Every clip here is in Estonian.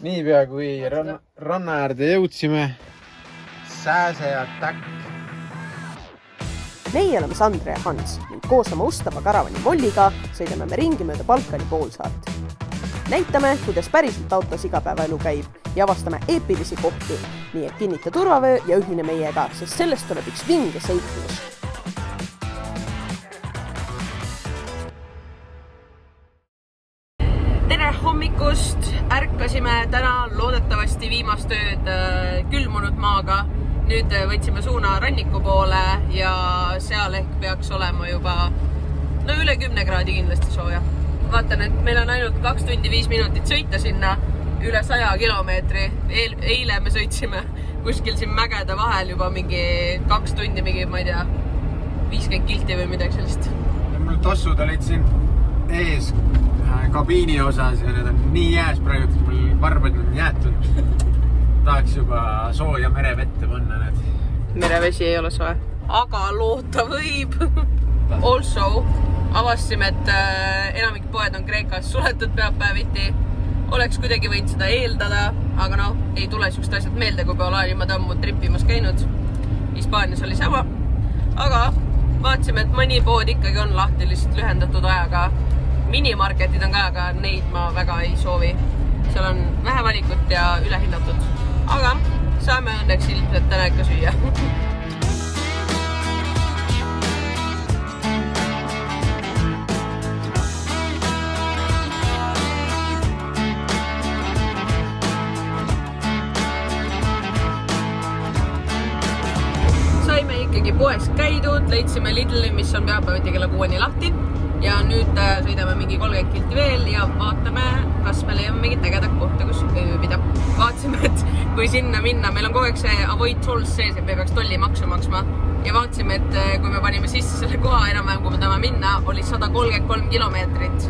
Niipea kui ranna äärde jõudsime, sääse ja täkk. Meie oleme Sandra ja Hans ning koos oma ustava karavani Molliga sõidame me ringi mööda Balkani poolsaart. Näitame, kuidas päriselt autos igapäevaelu käib ja avastame eepilisi kohti, nii et kinnita turvavöö ja ühine meiega, sest sellest tuleb üks vinge seiklus. Tere hommikust! Ärkasime täna loodetavasti viimast ööd külmunud maaga. Nüüd võtsime suuna ranniku poole ja seal ehk peaks olema juba üle 10 kraadi kindlasti sooja. Vaatan, et meil on ainult 2 tundi 5 minutit sõita sinna üle 100 kilomeetri. Eile me sõitsime kuskil siin mägede vahel juba mingi 2 tundi, mingi, ma ei tea, 50 kilti või midagi sellist. Mul tossud olid siin ees kabiini osas ja need on nii jääs praegu, et mul varbad on jäetud. Tahaks juba sooja merevette panna need. Merevesi ei ole soe, aga loota võib. Also avastasime, et enamik poed on Kreekas suletud peapäeviti. Oleks kuidagi võinud seda eeldada, aga ei tule siukest asjad meelde, kui peale alimad ammu trippimas käinud. Hispaanias oli sama, aga vaatasime, et mõni pood ikkagi on lahti lihtsalt lühendatud ajaga. Minimarketid on ka, aga neid ma väga ei soovi. Seal on vähe valikut ja ülehinnatud. Aga saame õnneks ilmselt täna ikka süüa. Saime ikkagi poes käidud, leidsime Lidli, mis on peapäeviti kella 6 lahti. Ja nüüd sõidame mingi 30 kilti veel ja vaatame, kas me leiame mingit ägedat kohta, kus ööbida. Vaatasime, et kui sinna minna, meil on kogu aeg see avoid tolls sees, et me peaks tollimaksu maksma. Ja vaatasime, et kui me panime sisse selle koha enam-vähem, kui me tahame minna, oli 133 kilomeetrit.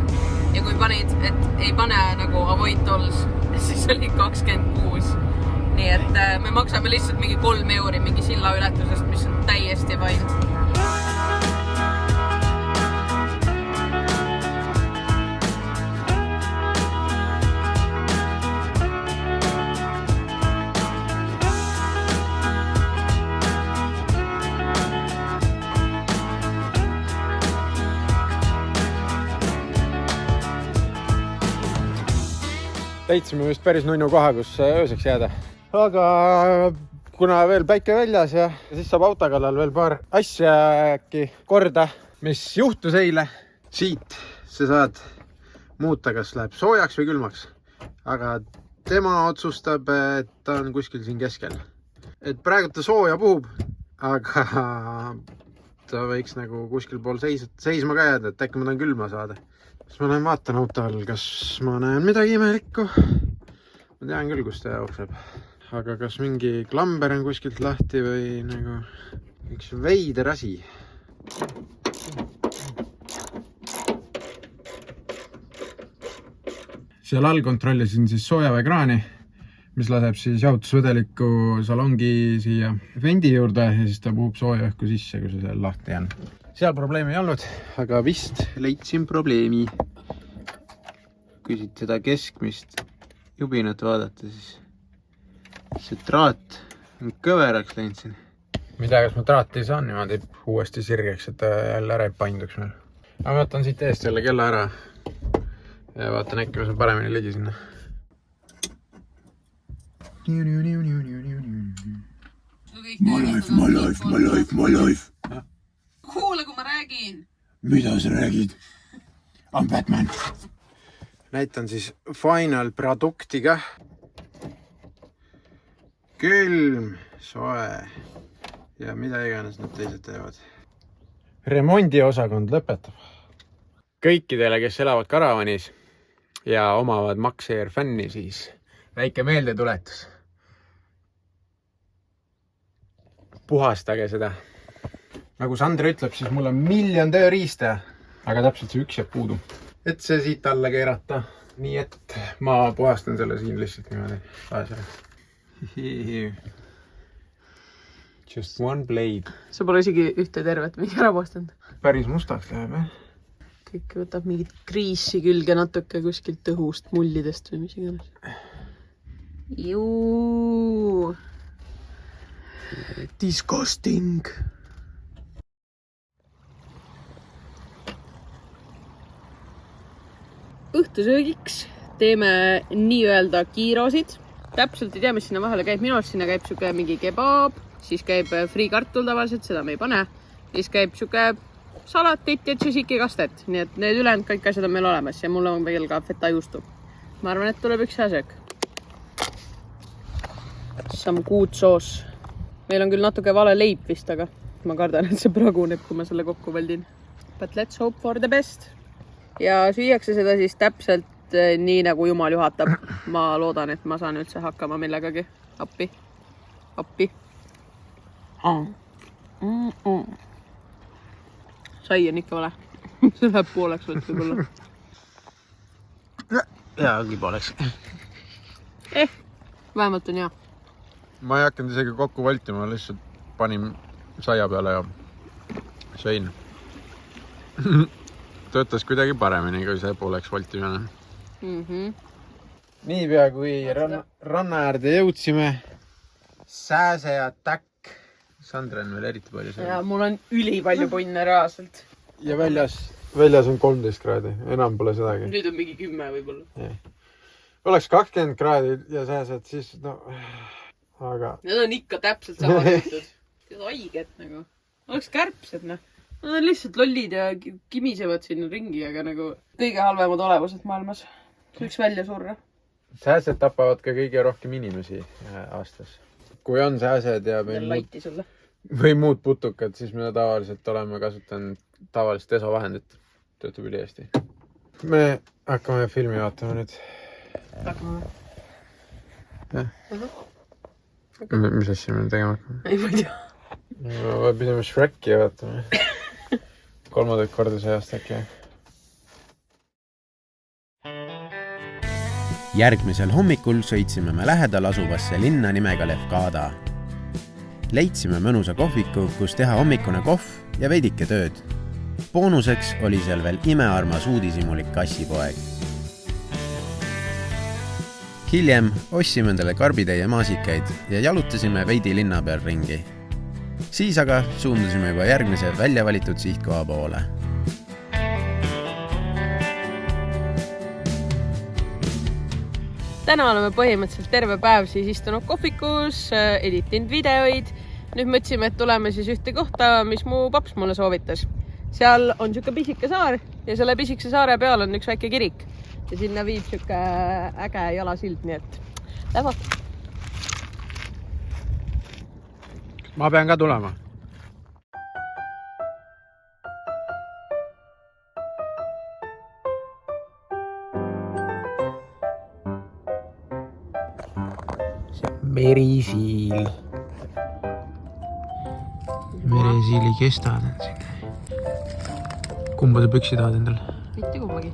Ja kui panid, et ei pane nagu avoid tolls, siis oli 26. Nii et me maksame lihtsalt mingi 3 euri mingi silla ületusest, mis on täiesti vaid. Leidsime vist päris nunnu koha, kus ööseks jääda. Aga kuna veel päike väljas ja siis saab auto kallal veel paar asja äkki korda, mis juhtus eile. Siit sa saad muuta, kas läheb soojaks või külmaks. Aga tema otsustab, et ta on kuskil siin keskel. Et praegu ta sooja puhub, aga ta võiks nagu kuskil pool seisma ka jääda, et äkki ma tahan külma saada. Kas ma lähen vaatan auto all, kas ma näen midagi imelikku? Ma tean küll, kus ta jookseb. Aga kas mingi klamber on kuskilt lahti või nagu üks veider asi? Seal all kontrollisin siis soojaveekraani, mis laseb siis jahutusvedeliku salongi siia vendi juurde ja siis ta puhub sooja õhku sisse, kui see seal lahti jään. Seal probleemi ei olnud, aga vist leidsin probleemi. Kui siit seda keskmist jubinat vaadata, siis see traat on kõveraks läinud siin. Mida, kas ma traati ei saa niimoodi uuesti sirgeks, et ta jälle ära ei painduks meil. Ma võtan siit eest jälle kella ära ja vaatan äkki, ma saan paremini ligi sinna. My life. Kuule, kui ma räägin. Mida sa räägid? On Batman. Näitan siis final produktiga. Külm, soe ja mida iganes need teised teevad. Remondiosakond lõpetab. Kõikidele, kes elavad karavanis ja omavad Maxair fänni, siis väike meeldetuletus. Puhastage seda. Nagu Sandra ütleb, siis mul on miljon tööriista, aga täpselt see üks jääb puudu. Et see siit alla keerata. Nii et ma puhastan selle siin lihtsalt niimoodi. Just one blade. Sa pole isegi ühte tervet mingi ära puhastanud. Päris mustaks läheb, jah? Kõik võtab mingit kriisi külge natuke kuskilt õhust, mullidest või mis iganes. Juu. Disgusting. Õhtusöögiks teeme nii-öelda kiirosid. Täpselt ei tea, mis sinna vahele käib. Minu arust sinna käib siuke mingi kebab, siis käib friikartul tavaliselt, seda me ei pane. Siis käib siuke salatit ja tšesiki kastet. Nii et need ülejäänud kõik asjad on meil olemas ja mul on veel ka feta juustu. Ma arvan, et tuleb üks hea söök. Some good sauce. Meil on küll natuke vale leib vist, aga ma kardan, et see praguneb, kui ma selle kokku väldin. But let's hope for the best. Ja süüakse seda siis täpselt nii, nagu Jumal juhatab. Ma loodan, et ma saan üldse hakkama millegagi. Appi. Sai on ikka vale. See läheb pooleks võt võib-olla. Jaa, ongi pooleks. Vähemalt on hea. Ma ei hakanud isegi kokku valtima, lihtsalt panin saia peale ja sõin. Töötas kuidagi paremini, kui see pooleks valtimine. Niipea kui ranna äärde jõudsime, sääse ja täkk. Sandra on veel eriti palju sõi. Ja mul on ülipalju punne reaalselt. Ja väljas on 13 kraadi, enam pole sedagi. Nüüd on mingi 10 võib-olla. Oleks 20 kraadi ja sääsed, siis no... Aga... Need on ikka täpselt sama tehtud. Need on haiged nagu. Oleks kärpsed, noh. Nad on lihtsalt lollid ja kimisevad siin ringi, aga nagu kõige halvemad olevused maailmas. Võiks välja surra. Sääsed tapavad ka kõige rohkem inimesi aastas. Kui on sääsed ja või muud putukad, siis me tavaliselt oleme kasutanud tavalist desovahendit. Töötab üli hästi. Me hakkame filmi vaatama nüüd. Hakkame. Jah. Mis asja me tegema hakkame? Ei, ma ei tea. Me pidime Shreki vaatama. 3. korda see aasta äkki. Järgmisel hommikul sõitsime me lähedal asuvasse linna nimega Lefkada. Leidsime mõnusa kohviku, kus teha hommikune kohv ja veidike tööd. Boonuseks oli seal veel imearmas uudisimulik kassipoeg. Hiljem ostsime endale karbitäie maasikaid ja jalutasime veidi linna peal ringi. Siis aga suundusime juba järgmise väljavalitud sihtkoha poole. Täna oleme põhimõtteliselt terve päev siis istunud kohvikus, editinud videoid. Nüüd mõtlesime, et tuleme siis ühte kohta, mis mu paps mulle soovitas. Seal on siuke pisike saar ja selle pisikese saare peal on üks väike kirik. Ja sinna viib siuke äge jalasild, nii et lähvad. Ma pean ka tulema. Merisiil. Merisiili kestad on siin. Kumba sa püksi tahad endal? Mitte kummagi.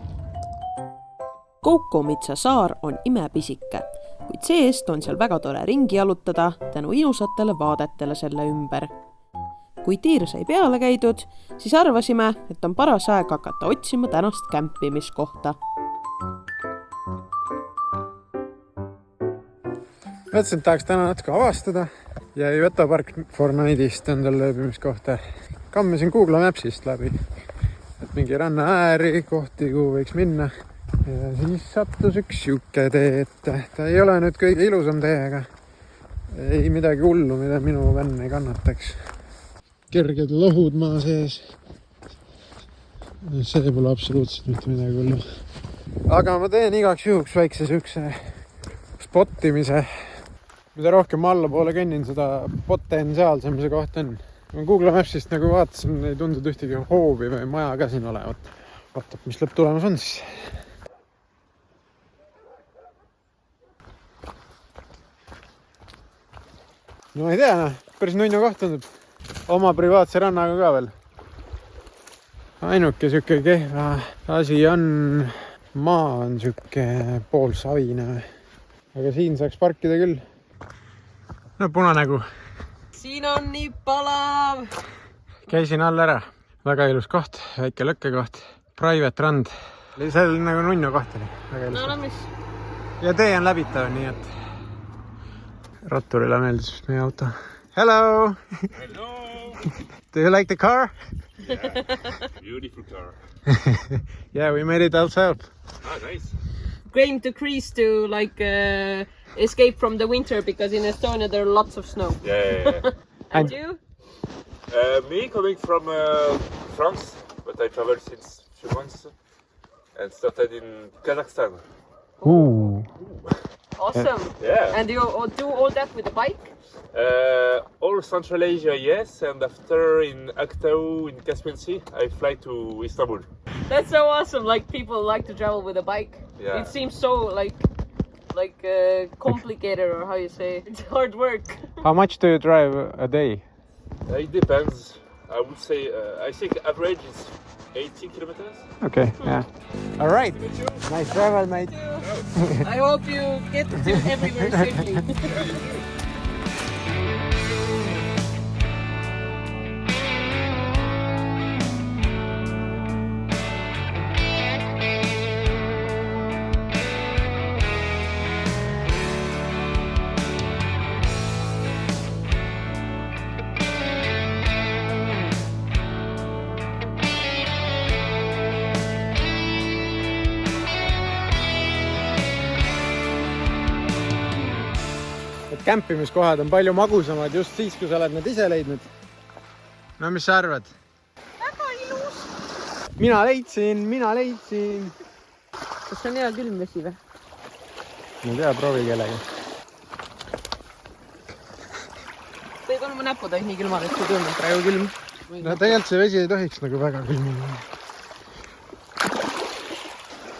Koukomitsa saar on imepisike, kuid see-eest on seal väga tore ringi jalutada tänu ilusatele vaadetele selle ümber. Kui tiir sai peale käidud, siis arvasime, et on paras aeg hakata otsima tänast kämpimiskohta. Mõtlesin, et tahaks täna natuke avastada ja ei võta Park Fortnite'ist endale lööbimiskohta. Kammisin Google Mapsist läbi, et mingi ranna ääri kohti, kuhu võiks minna. Ja siis sattus üks siuke tee, et ta ei ole nüüd kõige ilusam tee, aga ei midagi hullu, mida minu venn ei kannataks. Kerged lohud maa sees. See pole absoluutselt mitte midagi hullu. Aga ma teen igaks juhuks väikse siukse spottimise. Mida rohkem ma allapoole kõnnin, seda potentsiaalsem see koht on. Ma Google Mapsist nagu vaatasin, ei tundunud ühtegi hoovi või maja ka siin olevat. Vaatab, mis lõpptulemus on siis. No ei tea, päris nunnu koht tundub. Oma privaatse rannaga ka veel. Ainuke siuke kehva asi on, maa on siuke pool savine. Aga siin saaks parkida küll. No punanägu. Siin on nii palav. Käisin all ära. Väga ilus koht, väike lõkkekoht. Private rand. See oli nagu nunnu koht oli. No mis? Ja tee on läbitav, nii et Ratturile meeldis vist meie auto. Hello! Hello! Do you like the car? Beautiful car. Yeah, we made it ourselves. Ah, nice. Came to Greece to escape from the winter because in Estonia there are lots of snow. Yeah. And you? Me coming from France, but I traveled since a few months and started in Kazakhstan. Ooh. Awesome. Yeah. And you do all that with a bike? All Central Asia, yes, and after in Aktau in Caspian Sea, I fly to Istanbul. That's so awesome. Like people like to travel with a bike. Yeah. It seems so complicated, or how you say, it's hard work. How much do you drive a day? It depends. I would say, I think average is 80 kilometers. Okay, yeah. All right. Nice travel, mate. I hope you get to everywhere safely. Et kämpimiskohad on palju magusamad just siis, kui sa oled need ise leidnud. No mis sa arvad? Väga ilus. Mina leidsin. Kas see on hea külm vesi või? Ma ei tea, proovi kellega. Sa ei tulnud mu näpud ainult nii külmad, et see tundnud praegu külm. No tegelikult see vesi ei tohiks nagu väga külm olla.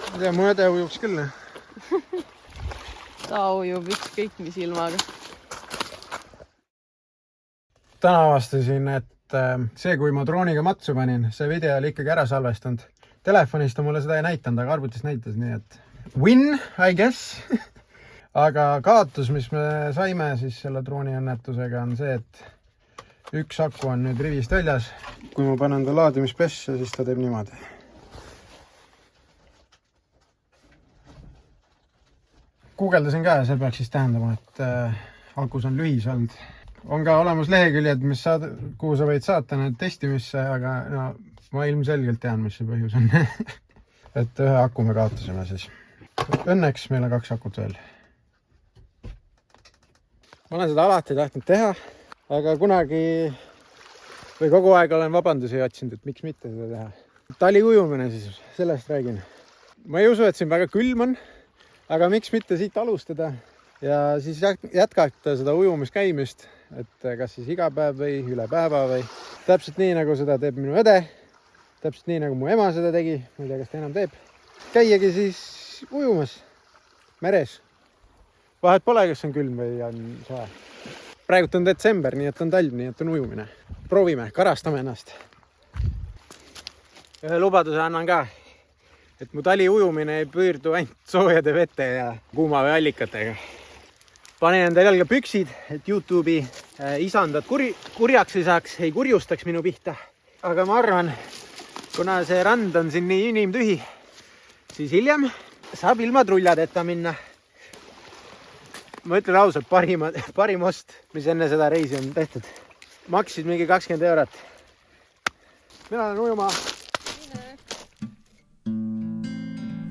Ma ei tea, mu õde ujuks küll. Ta ujub ükskõik mis ilmaga. Täna avastasin, et see, kui ma drooniga matsu panin, see video oli ikkagi ära salvestanud. Telefonist on mulle seda ei näitanud, aga arvutis näitas, nii et win, I guess. Aga kaotus, mis me saime siis selle drooni õnnetusega, on see, et üks aku on nüüd rivist väljas. Kui ma panen ta laadimispesse, siis ta teeb niimoodi. Guugeldasin ka ja see peaks siis tähendama, et akus on lühis olnud. On ka olemas leheküljed, kuhu sa võid saata need testimisse, aga no, ma ilmselgelt tean, mis see põhjus on. Et ühe aku me kaotasime siis. Õnneks meil on 2 akut veel. Ma olen seda alati tahtnud teha, aga kunagi või kogu aeg olen vabandusi otsinud, et miks mitte seda teha. Tali ujumine siis, sellest räägin. Ma ei usu, et siin väga külm on. Aga miks mitte siit alustada ja siis jätkata seda ujumiskäimist, et kas siis iga päev või üle päeva või täpselt nii, nagu seda teeb minu õde, täpselt nii, nagu mu ema seda tegi, ma ei tea, kas ta enam teeb. Käiagi siis ujumas meres. Vahet pole, kas on külm või on soe. Praegult on detsember, nii et on talv, nii et on ujumine. Proovime, karastame ennast. Ühe lubaduse annan ka. Et mu tali ujumine ei pöördu ainult soojade vete ja kuuma või allikatega. Panen enda jalga püksid, et YouTube'i isandad kurjaks ei saaks, ei kurjustaks minu pihta. Aga ma arvan, kuna see rand on siin nii inimtühi, siis hiljem saab ilma truljadeta minna. Ma ütlen ausalt, parim ost, mis enne seda reisi on tehtud. Maksid mingi 20 €. Mina olen ujuma.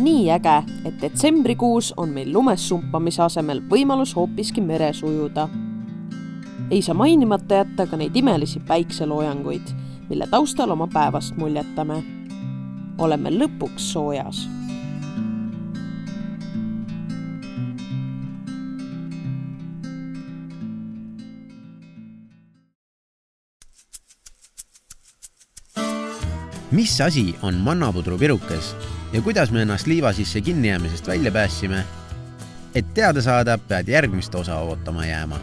Nii äge, et detsembrikuus on meil lumes sumpamise asemel võimalus hoopiski meres ujuda. Ei saa mainimata jätta ka neid imelisi päikseloojanguid, mille taustal oma päevast muljetame. Oleme lõpuks soojas. Mis asi on mannapudru pirukas ja kuidas me ennast liiva sisse kinni jäämisest välja päässime? Et teada saada, pead järgmist osa ootama jääma.